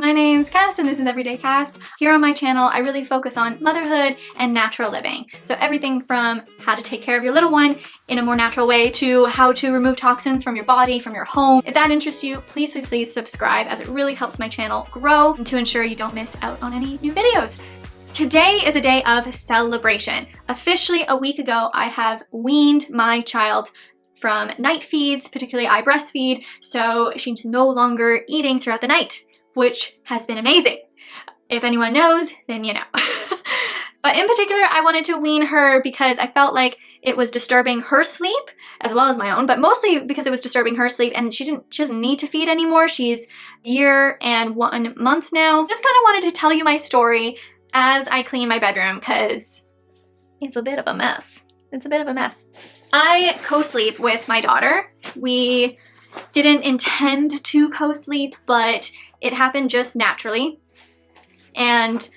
My name's Cass and this is Everyday Cass. Here on my channel, I really focus on motherhood and natural living. So everything from how to take care of your little one in a more natural way to how to remove toxins from your body, from your home. If that interests you, please subscribe, as it really helps my channel grow and to ensure you don't miss out on any new videos. Today is a day of celebration. Officially a week ago, I have weaned my child from night feeds. Particularly I breastfeed, so she's no longer eating throughout the night, which has been amazing. If anyone knows, then you know. But in particular, I wanted to wean her because I felt like it was disturbing her sleep as well as my own, but mostly because it was disturbing her sleep, and she doesn't need to feed anymore. She's a year and 1 month now. Just kind of wanted to tell you my story as I clean my bedroom because it's a bit of a mess. It's a bit of a mess. I co-sleep with my daughter. We didn't intend to co-sleep, but it happened just naturally, and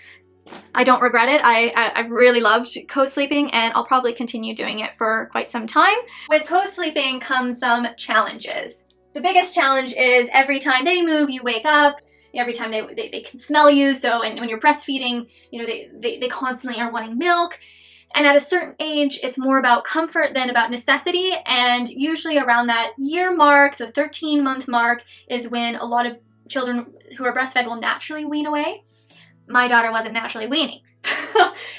I don't regret it. I've really loved co-sleeping, and I'll probably continue doing it for quite some time. With co-sleeping comes some challenges. The biggest challenge is every time they move, you wake up. Every time they can smell you, so and when you're breastfeeding, you know, they constantly are wanting milk. And at a certain age, it's more about comfort than about necessity, and usually around that year mark, the 13-month mark, is when a lot of children who are breastfed will naturally wean away. My daughter wasn't naturally weaning.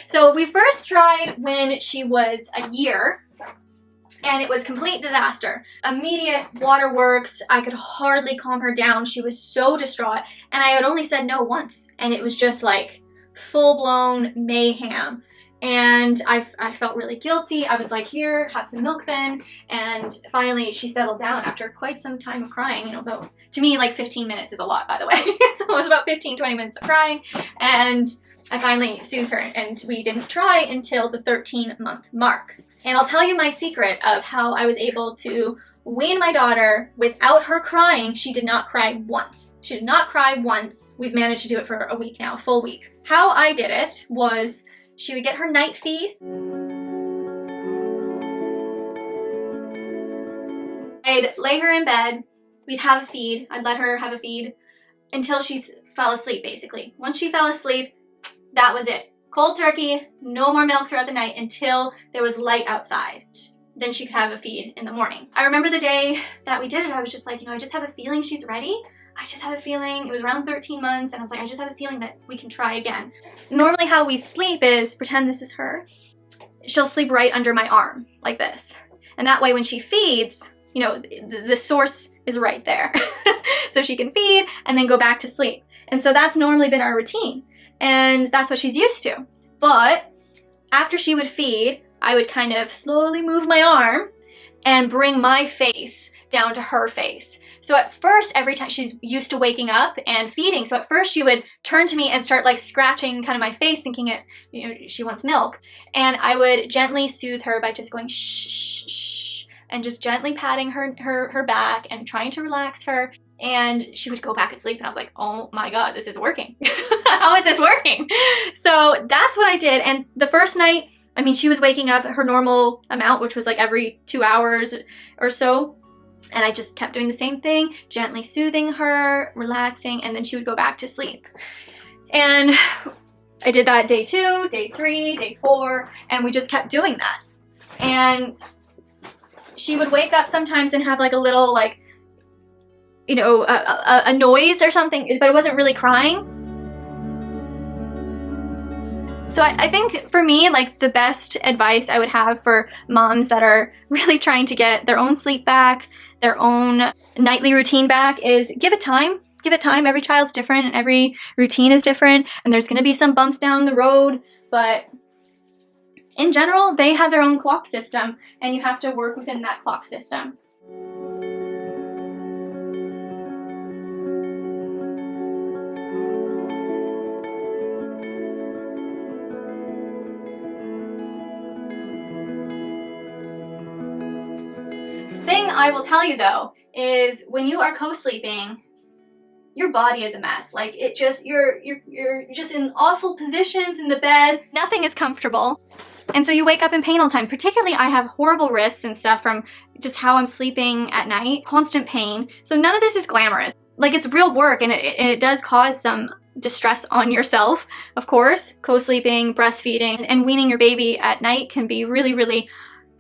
So we first tried when she was a year, and it was complete disaster. Immediate waterworks. I could hardly calm her down. She was so distraught, and I had only said no once, and it was just like full-blown mayhem. And I felt really guilty. I was like, here, have some milk then. And finally she settled down after quite some time of crying, you know, though to me like 15 minutes is a lot, by the way. So it was about 15-20 minutes of crying, and I finally soothed her, and we didn't try until the 13-month mark. And I'll tell you my secret of how I was able to wean my daughter without her crying. She did not cry once. She did not cry once. We've managed to do it for a week now, a full week. How I did it was she would get her night feed. I'd lay her in bed. We'd have a feed. I'd let her have a feed until she fell asleep, basically. Once she fell asleep, that was it. Cold turkey, no more milk throughout the night until there was light outside. Then she could have a feed in the morning. I remember the day that we did it, I was just like, you know, I just have a feeling she's ready. I just have a feeling. It was around 13 months, and I was like, I just have a feeling that we can try again. Normally how we sleep is, pretend this is her. She'll sleep right under my arm, like this. And that way when she feeds, you know, the source is right there. So she can feed and then go back to sleep. And so that's normally been our routine. And that's what she's used to. But after she would feed, I would kind of slowly move my arm and bring my face down to her face. So at first, every time she's used to waking up and feeding, so at first she would turn to me and start like scratching kind of my face, thinking it, you know, she wants milk. And I would gently soothe her by just going shh, shh, shh, and just gently patting her back and trying to relax her. And she would go back asleep, and I was like, oh my God, this is working. How is this working? So that's what I did. And the first night, I mean, she was waking up her normal amount, which was like every 2 hours or so. And I just kept doing the same thing, gently soothing her, relaxing, and then she would go back to sleep. And I did that day 2, day 3, day 4, and we just kept doing that. And she would wake up sometimes and have like a little, like, you know, a noise or something, but it wasn't really crying. So I think for me, like, the best advice I would have for moms that are really trying to get their own sleep back, their own nightly routine back, is give it time. Give it time. Every child's different and every routine is different, and there's going to be some bumps down the road, but in general, they have their own clock system, and you have to work within that clock system. Thing I will tell you though is when you are co-sleeping, your body is a mess. Like, it just, you're just in awful positions in the bed. Nothing is comfortable. And so you wake up in pain all the time. Particularly, I have horrible wrists and stuff from just how I'm sleeping at night. Constant pain. So none of this is glamorous. like it's real work, and it does cause some distress on yourself, of course. Co-sleeping, breastfeeding, and weaning your baby at night can be really, really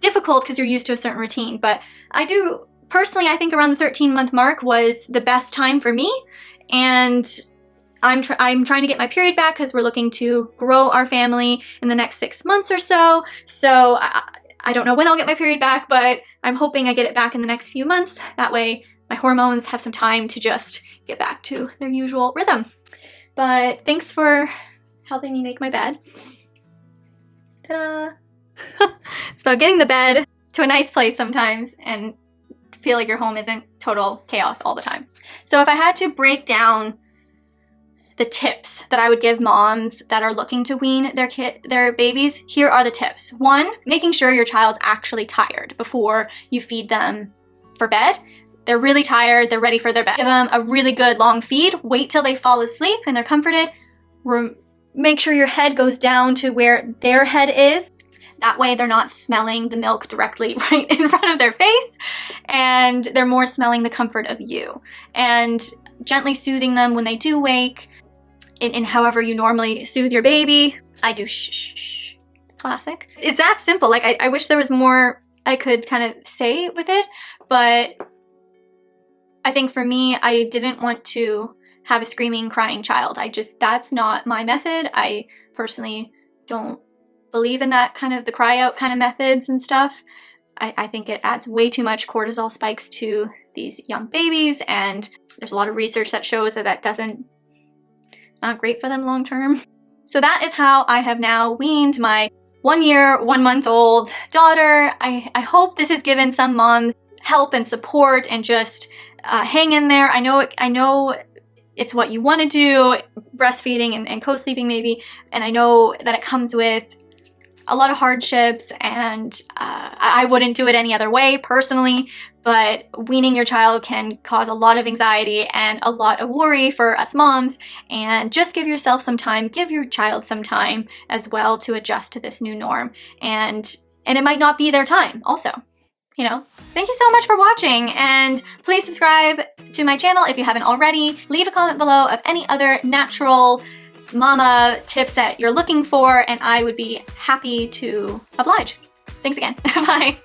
difficult because you're used to a certain routine. But personally, I think around the 13-month mark was the best time for me. And I'm trying to get my period back because we're looking to grow our family in the next 6 months or so. So I don't know when I'll get my period back, but I'm hoping I get it back in the next few months. That way my hormones have some time to just get back to their usual rhythm. But thanks for helping me make my bed. Ta-da! It's about getting the bed to a nice place sometimes and feel like your home isn't total chaos all the time. So if I had to break down the tips that I would give moms that are looking to wean their babies, here are the tips. 1, making sure your child's actually tired before you feed them for bed. They're really tired, they're ready for their bed. Give them a really good long feed, wait till they fall asleep and they're comforted. Make sure your head goes down to where their head is. That way they're not smelling the milk directly right in front of their face, and they're more smelling the comfort of you. And gently soothing them when they do wake, in however you normally soothe your baby. I do shh, shh, shh. Classic. It's that simple. Like, I wish there was more I could kind of say with it, but I think for me, I didn't want to have a screaming, crying child. That's not my method. I personally don't believe in that kind of the cry out kind of methods and stuff. I think it adds way too much cortisol spikes to these young babies, and there's a lot of research that shows that it's not great for them long term. So that is how I have now weaned my 1 year, 1 month old daughter. I hope this has given some moms help and support, and just hang in there. I know it's what you want to do, breastfeeding and co-sleeping maybe, and I know that it comes with a lot of hardships, and I wouldn't do it any other way personally, but weaning your child can cause a lot of anxiety and a lot of worry for us moms, and just give yourself some time, give your child some time as well to adjust to this new norm, and it might not be their time also. You know, thank you so much for watching, and please subscribe to my channel if you haven't already. Leave a comment below of any other natural mama tips that you're looking for, and I would be happy to oblige. Thanks again. Bye.